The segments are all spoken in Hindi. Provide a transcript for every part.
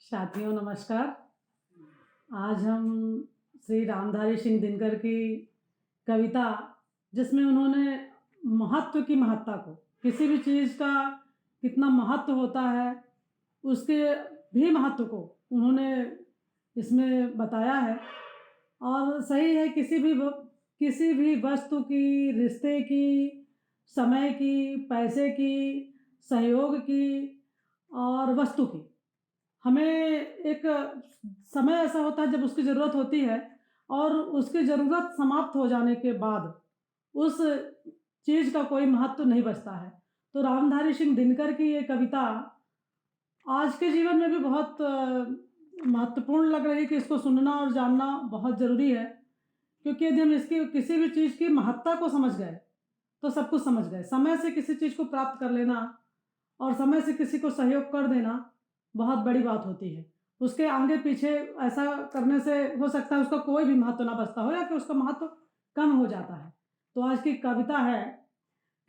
साथियों नमस्कार। आज हम श्री रामधारी सिंह दिनकर की कविता, जिसमें उन्होंने महत्व की महत्ता को, किसी भी चीज़ का कितना महत्व होता है उसके भी महत्व को उन्होंने इसमें बताया है। और सही है, किसी भी वस्तु की, रिश्ते की, समय की, पैसे की, सहयोग की और वस्तु की, हमें एक समय ऐसा होता है जब उसकी ज़रूरत होती है और उसकी ज़रूरत समाप्त हो जाने के बाद उस चीज़ का कोई महत्व नहीं बचता है। तो रामधारी सिंह दिनकर की ये कविता आज के जीवन में भी बहुत महत्वपूर्ण लग रही है कि इसको सुनना और जानना बहुत ज़रूरी है, क्योंकि यदि हम इसकी किसी भी चीज़ की महत्ता को समझ गए तो सब कुछ समझ गए। समय से किसी चीज़ को प्राप्त कर लेना और समय से किसी को सहयोग कर देना बहुत बड़ी बात होती है। उसके आगे पीछे ऐसा करने से हो सकता है उसका कोई भी महत्व ना बचता हो या कि उसका महत्व कम हो जाता है। तो आज की कविता है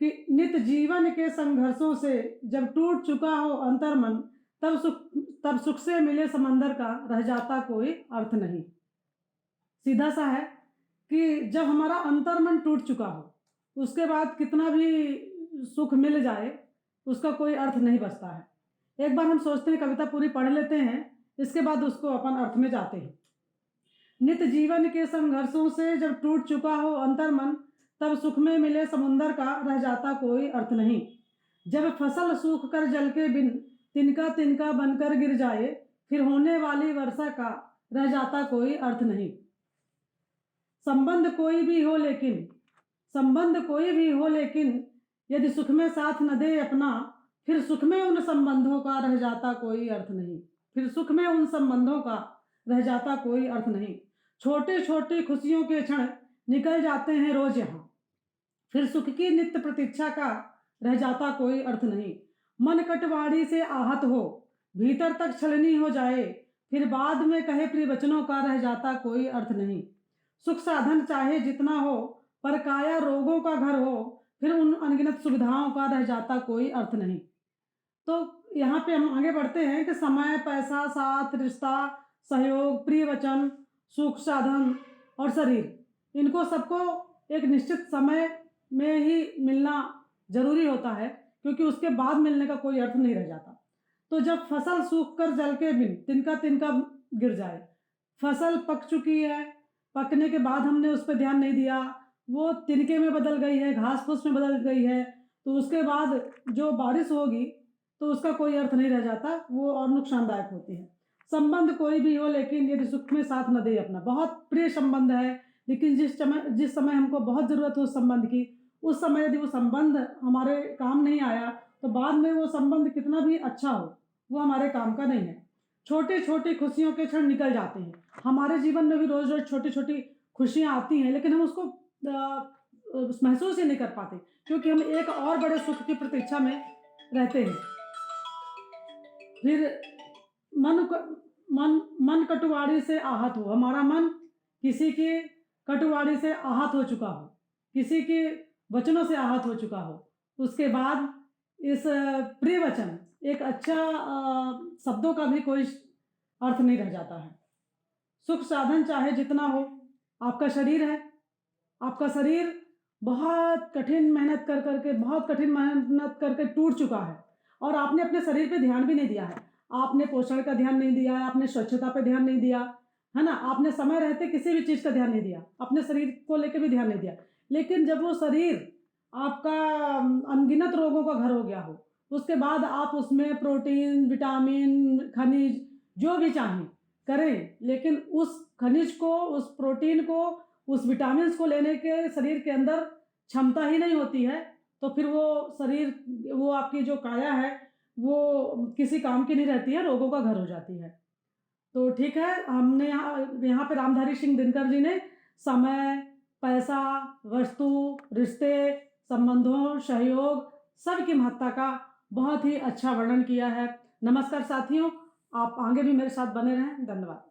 कि नित जीवन के संघर्षों से जब टूट चुका हो अंतर्मन, तब सुख से मिले समंदर का रह जाता कोई अर्थ नहीं। सीधा सा है कि जब हमारा अंतर्मन टूट चुका हो उसके बाद कितना भी सुख मिल जाए उसका कोई अर्थ नहीं बचता है। एक बार हम सोचते हैं कविता पूरी पढ़ लेते हैं, इसके बाद उसको अपन अर्थ में जाते हैं। नित जीवन के संघर्षों से जब टूट चुका हो अंतर्मन, तब सुख में मिले समुंदर का रह जाता कोई अर्थ नहीं। जब फसल सूख कर जल के बिन तिनका तिनका बनकर गिर जाए, फिर होने वाली वर्षा का रह जाता कोई अर्थ नहीं। संबंध कोई भी हो लेकिन यदि सुख में साथ न दे अपना, फिर सुख में उन संबंधों का रह जाता कोई अर्थ नहीं। छोटे छोटे खुशियों के क्षण निकल जाते हैं रोज यहाँ, फिर सुख की नित्य प्रतीक्षा का रह जाता कोई अर्थ नहीं। मन कटवाड़ी से आहत हो, भीतर तक छलनी हो जाए, फिर बाद में कहे प्रिय वचनों का रह जाता कोई अर्थ नहीं। सुख साधन चाहे जितना हो, पर काया रोगों का घर हो, फिर उन अनगिनत सुविधाओं का रह जाता कोई अर्थ नहीं। तो यहाँ पे हम आगे बढ़ते हैं कि समय, पैसा, साथ, रिश्ता, सहयोग, प्रिय वचन, सुख साधन और शरीर, इनको सबको एक निश्चित समय में ही मिलना जरूरी होता है, क्योंकि उसके बाद मिलने का कोई अर्थ नहीं रह जाता। तो जब फसल सूख कर जल के बिन तिनका तिनका गिर जाए, फसल पक चुकी है, पकने के बाद हमने उस पर ध्यान नहीं दिया, वो तिनके में बदल गई है, घास फूस में बदल गई है, तो उसके बाद जो बारिश होगी तो उसका कोई अर्थ नहीं रह जाता, वो और नुकसानदायक होती है। संबंध कोई भी हो लेकिन यदि सुख में साथ न दे अपना, बहुत प्रिय संबंध है लेकिन जिस समय हमको बहुत ज़रूरत हो उस संबंध की, उस समय यदि वो संबंध हमारे काम नहीं आया तो बाद में वो संबंध कितना भी अच्छा हो वो हमारे काम का नहीं है। छोटी छोटी खुशियों के क्षण निकल जाते हैं। हमारे जीवन में भी रोज रोज छोटी छोटी खुशियाँ आती हैं, लेकिन हम उसको महसूस ही नहीं कर पाते, क्योंकि हम एक और बड़े सुख की प्रतीक्षा में रहते हैं। फिर मन कटुवारी से आहत हो, हमारा मन किसी की कटुवारी से आहत हो चुका हो, किसी के वचनों से आहत हो चुका हो, उसके बाद इस प्रिय वचन, एक अच्छा शब्दों का भी कोई अर्थ नहीं रह जाता है। सुख साधन चाहे जितना हो, आपका शरीर है, आपका शरीर बहुत कठिन मेहनत करके टूट चुका है और आपने अपने शरीर पे ध्यान भी नहीं दिया है। आपने पोषण का ध्यान नहीं दिया है, आपने स्वच्छता पे ध्यान नहीं दिया है ना, आपने समय रहते किसी भी चीज़ का ध्यान नहीं दिया, अपने शरीर को लेकर भी ध्यान नहीं दिया। लेकिन जब वो शरीर आपका अनगिनत रोगों का घर हो गया हो, उसके बाद आप उसमें प्रोटीन, विटामिन, खनिज जो भी चाहें करें, लेकिन उस खनिज को, उस प्रोटीन को, उस विटामिन को लेने के शरीर के अंदर क्षमता ही नहीं होती है, तो फिर वो शरीर, वो आपकी जो काया है वो किसी काम की नहीं रहती है, रोगों का घर हो जाती है। तो ठीक है, हमने यहाँ पे रामधारी सिंह दिनकर जी ने समय, पैसा, वस्तु, रिश्ते, संबंधों, सहयोग, सब की महत्ता का बहुत ही अच्छा वर्णन किया है। नमस्कार साथियों, आप आगे भी मेरे साथ बने रहें। धन्यवाद।